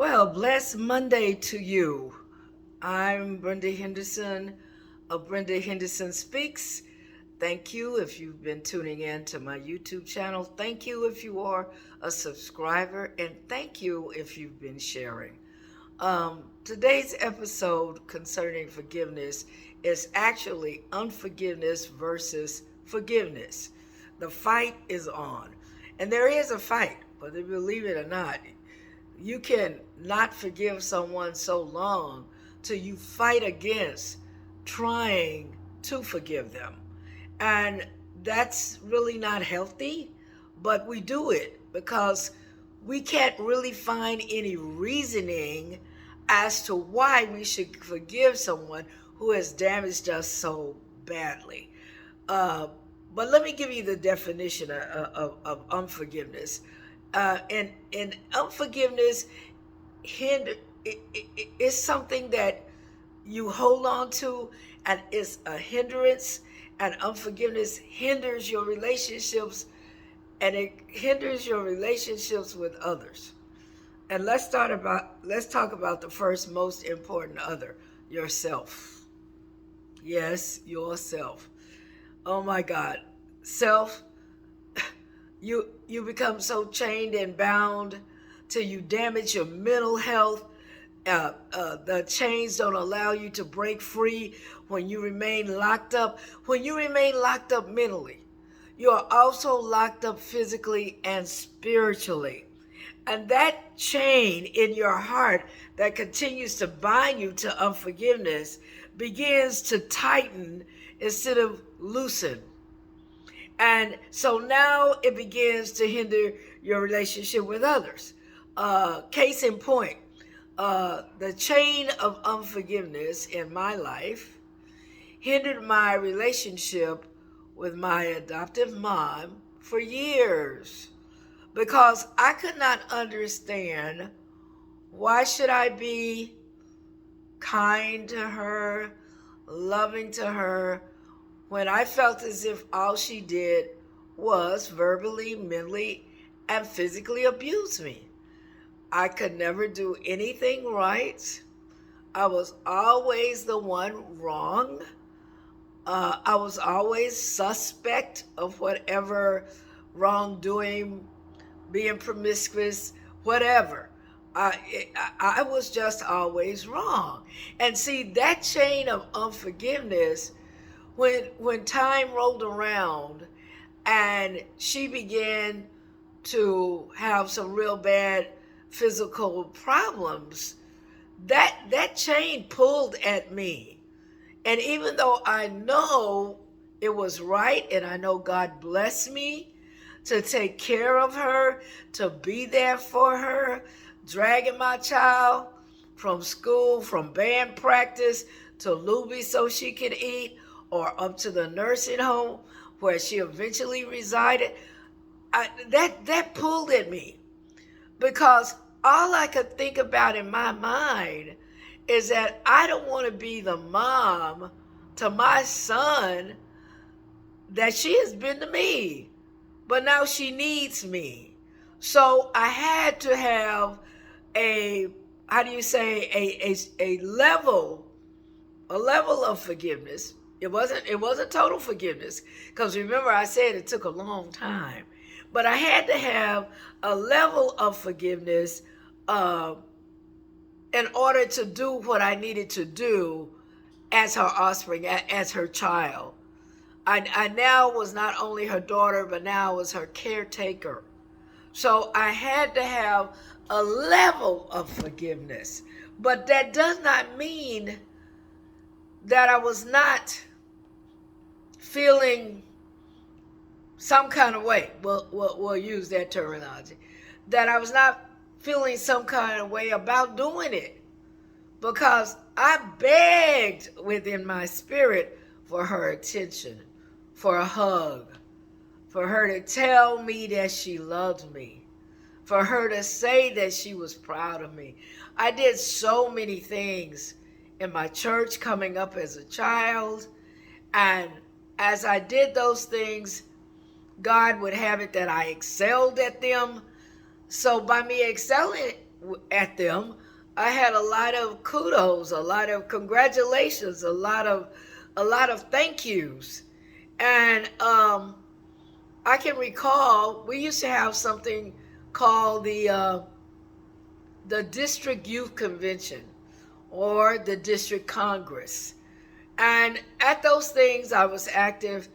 Well, blessed Monday to you. I'm Brenda Henderson of Brenda Henderson Speaks. Thank you if you've been tuning in to my YouTube channel. Thank you if you are a subscriber. And thank you if you've been sharing. Today's episode concerning forgiveness is actually unforgiveness versus forgiveness. The fight is on. And there is a fight, whether you believe it or not. You can not forgive someone so long till you fight against trying to forgive them. And that's really not healthy, but we do it because we can't really find any reasoning as to why we should forgive someone who has damaged us so badly. But let me give you the definition of unforgiveness. And unforgiveness is something that you hold on to, and it's a hindrance. And unforgiveness hinders your relationships, and it hinders your relationships with others. And let's talk about the first most important other, yourself. Yes, yourself. Oh my God, self. You become so chained and bound till you damage your mental health. The chains don't allow you to break free when you remain locked up. When you remain locked up mentally, you are also locked up physically and spiritually. And that chain in your heart that continues to bind you to unforgiveness begins to tighten instead of loosen. And so now it begins to hinder your relationship with others. Case in point, the chain of unforgiveness in my life hindered my relationship with my adoptive mom for years because I could not understand why should I be kind to her, loving to her, when I felt as if all she did was verbally, mentally, and physically abuse me. I could never do anything right. I was always the one wrong. I was always suspect of whatever wrongdoing, being promiscuous, whatever. I was just always wrong. And see, that chain of unforgiveness, when time rolled around and she began to have some real bad physical problems, that chain pulled at me. And even though I know it was right, and I know God blessed me to take care of her, to be there for her, dragging my child from school, from band practice to Luby so she could eat, or up to the nursing home where she eventually resided, that pulled at me because all I could think about in my mind is that I don't want to be the mom to my son that she has been to me, but now she needs me. So I had to have a level of forgiveness. It wasn't total forgiveness, because remember I said it took a long time. But I had to have a level of forgiveness in order to do what I needed to do as her offspring, as her child. I now was not only her daughter, but now I was her caretaker. So I had to have a level of forgiveness. But that does not mean that I was not feeling some kind of way. We'll use that terminology. That I was not feeling some kind of way about doing it, because I begged within my spirit for her attention, for a hug, for her to tell me that she loved me, for her to say that she was proud of me. I did so many things in my church coming up as a child, and as I did those things, God would have it that I excelled at them. So by me excelling at them, I had a lot of kudos, a lot of congratulations, a lot of thank yous. And I can recall we used to have something called the district youth convention or the district congress. And at those things, I was active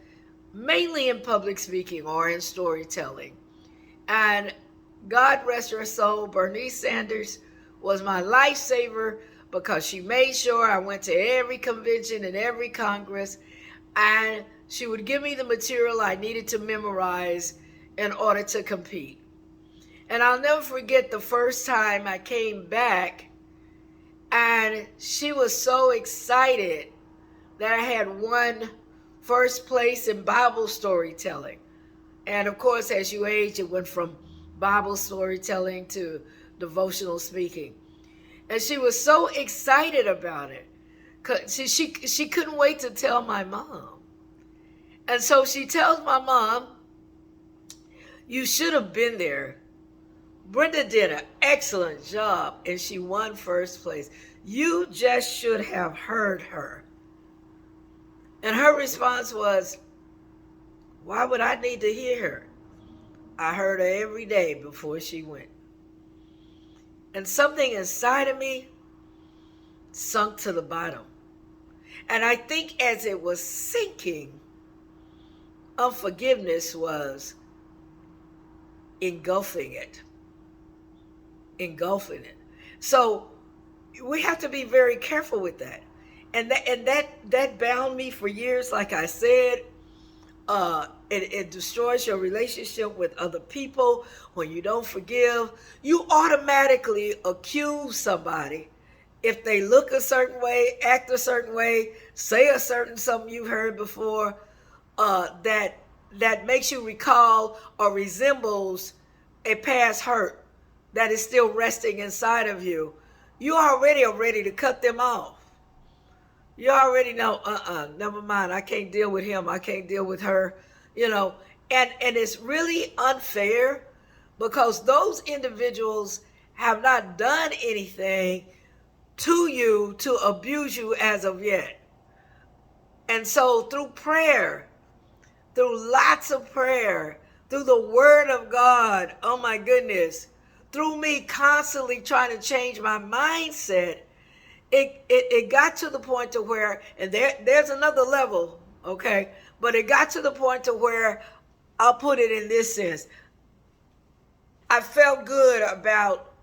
mainly in public speaking or in storytelling. And God rest her soul, Bernice Sanders was my lifesaver because she made sure I went to every convention and every congress, and she would give me the material I needed to memorize in order to compete. And I'll never forget the first time I came back, and she was so excited that I had won first place in Bible storytelling. And of course, as you age, it went from Bible storytelling to devotional speaking. And she was so excited about it. She couldn't wait to tell my mom. And so she tells my mom, "You should have been there. Brenda did an excellent job and she won first place. You just should have heard her." And her response was, "Why would I need to hear her? I heard her every day before she went." And something inside of me sunk to the bottom. And I think as it was sinking, unforgiveness was engulfing it. So we have to be very careful with that. And that bound me for years, like I said. It destroys your relationship with other people. When you don't forgive, you automatically accuse somebody if they look a certain way, act a certain way, say a certain something you've heard before, that makes you recall or resembles a past hurt that is still resting inside of you. You already are ready to cut them off. You already know, never mind, I can't deal with him, I can't deal with her, and it's really unfair because those individuals have not done anything to you to abuse you as of yet. And so through prayer, through lots of prayer, through the word of God, oh my goodness, through me constantly trying to change my mindset, it got to the point to where, and there's another level, okay, but it got to the point to where, I'll put it in this sense, I felt good about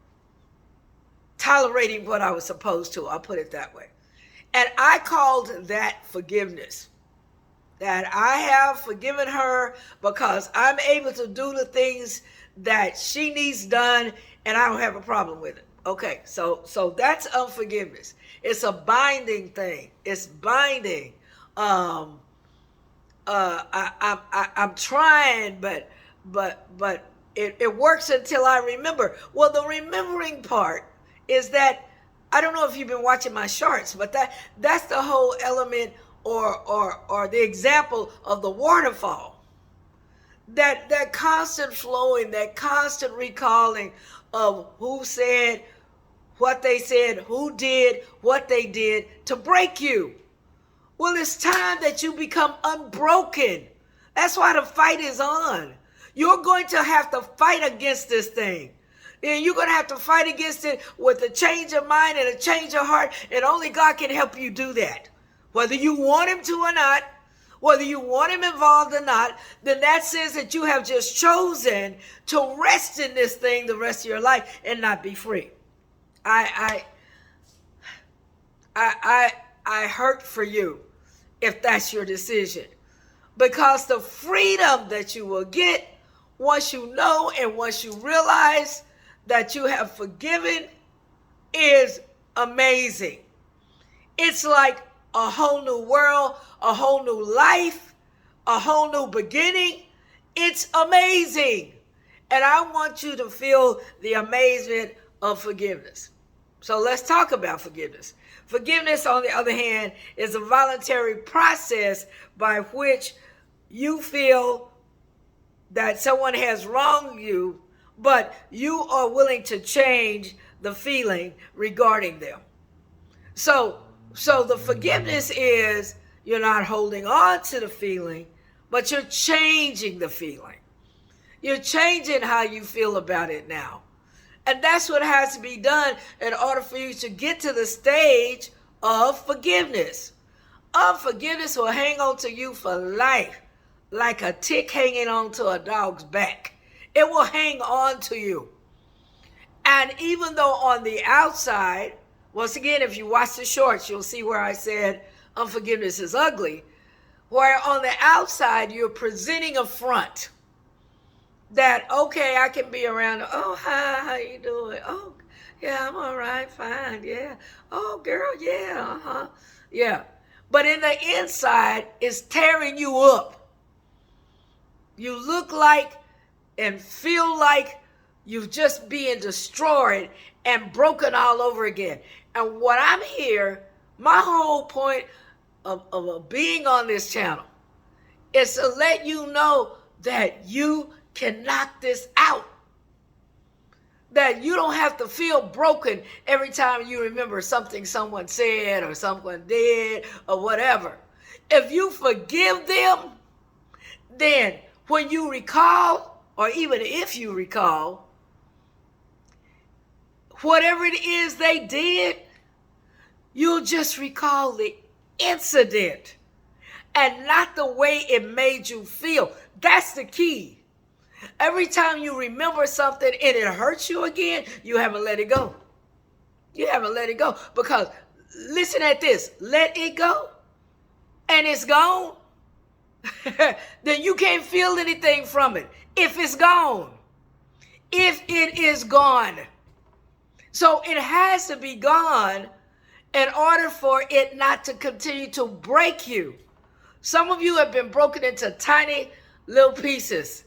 tolerating what I was supposed to, I'll put it that way. And I called that forgiveness. That I have forgiven her because I'm able to do the things that she needs done and I don't have a problem with it. Okay, so that's unforgiveness. It's a binding thing. It's binding. I'm trying, but it works until I remember. Well, the remembering part is that I don't know if you've been watching my charts, but that's the whole element or the example of the waterfall. That constant flowing, that constant recalling of who said what they said, who did what they did to break you. Well, it's time that you become unbroken. That's why the fight is on. You're going to have to fight against this thing. And you're going to have to fight against it with a change of mind and a change of heart. And only God can help you do that. Whether you want him to or not, whether you want him involved or not, then that says that you have just chosen to rest in this thing the rest of your life and not be free. I hurt for you if that's your decision, because the freedom that you will get once you know and once you realize that you have forgiven is amazing. It's like a whole new world, a whole new life, a whole new beginning. It's amazing. And I want you to feel the amazement of forgiveness. So let's talk about forgiveness. Forgiveness, on the other hand, is a voluntary process by which you feel that someone has wronged you, but you are willing to change the feeling regarding them. So the forgiveness is you're not holding on to the feeling, but you're changing the feeling. You're changing how you feel about it now. And that's what has to be done in order for you to get to the stage of forgiveness. Unforgiveness will hang on to you for life, like a tick hanging on to a dog's back. It will hang on to you. And even though on the outside, once again, if you watch the shorts, you'll see where I said unforgiveness is ugly. Where on the outside, you're presenting a front that, okay, I can be around. Oh, hi, how you doing? Oh, yeah, I'm all right, fine, yeah. Oh, girl, yeah, uh-huh, yeah. But in the inside, it's tearing you up. You look like and feel like you've just being destroyed and broken all over again. And what I'm here, my whole point of being on this channel is to let you know that you can knock this out. That you don't have to feel broken every time you remember something someone said or someone did or whatever. If you forgive them, then when you recall, or even if you recall, whatever it is they did, you'll just recall the incident and not the way it made you feel. That's the key. Every time you remember something and it hurts you again, you haven't let it go. You haven't let it go. Because listen at this. Let it go and it's gone. Then you can't feel anything from it. If it's gone. If it is gone. So it has to be gone in order for it not to continue to break you. Some of you have been broken into tiny little pieces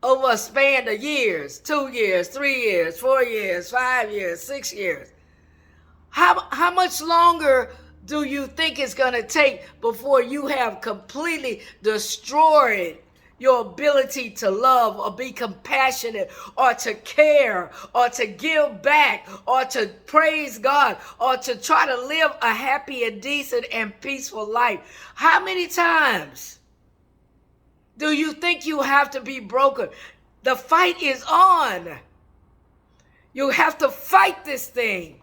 over a span of years, 2 years, 3 years, 4 years, 5 years, 6 years. How much longer do you think it's going to take before you have completely destroyed your ability to love or be compassionate or to care or to give back or to praise God or to try to live a happy and decent and peaceful life? How many times do you think you have to be broken? The fight is on. You have to fight this thing.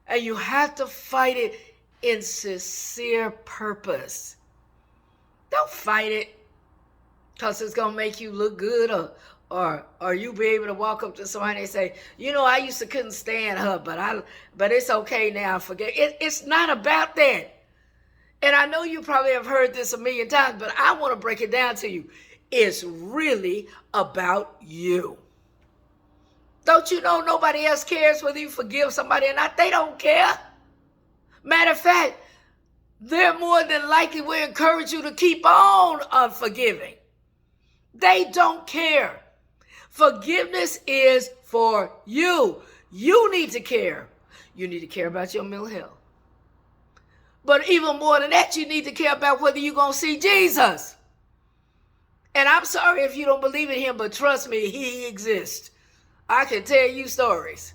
And you have to fight it in sincere purpose. Don't fight it because it's going to make you look good or you be able to walk up to somebody and say, you know, I used to couldn't stand her, but it's okay now. Forget it. It's not about that. And I know you probably have heard this a million times, but I want to break it down to you. It's really about you. Don't you know nobody else cares whether you forgive somebody or not? They don't care. Matter of fact, they're more than likely will encourage you to keep on unforgiving. They don't care. Forgiveness is for you. You need to care. You need to care about your mental health. But even more than that, you need to care about whether you're going to see Jesus. And I'm sorry if you don't believe in him, but trust me, he exists. I can tell you stories.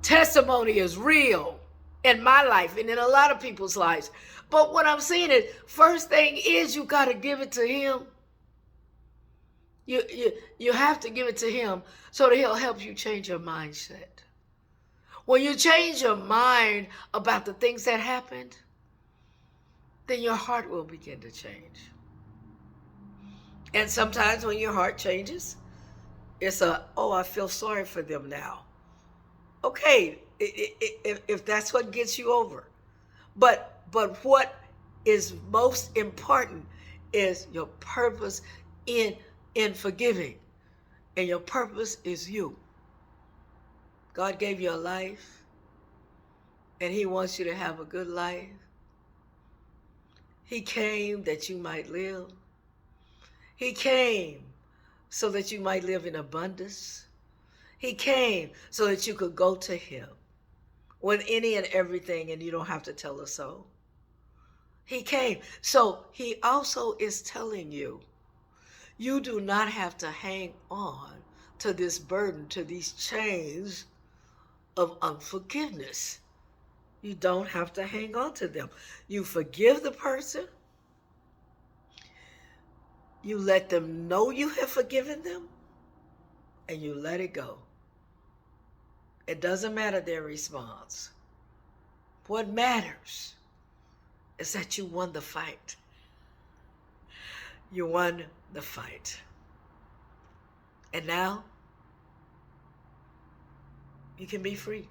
Testimony is real in my life and in a lot of people's lives. But what I'm saying is, first thing is you got to give it to him. You have to give it to him so that he'll help you change your mindset. When you change your mind about the things that happened, then your heart will begin to change. And sometimes when your heart changes, it's I feel sorry for them now. Okay, if that's what gets you over. But what is most important is your purpose in forgiving. And your purpose is you. God gave you a life, and he wants you to have a good life. He came that you might live. He came so that you might live in abundance. He came so that you could go to him with any and everything, and you don't have to tell a soul. He came. So he also is telling you, you do not have to hang on to this burden, to these chains of unforgiveness. You don't have to hang on to them. You forgive the person. You let them know you have forgiven them, and you let it go. It doesn't matter their response. What matters is that you won the fight. You won the fight. And now you can be free.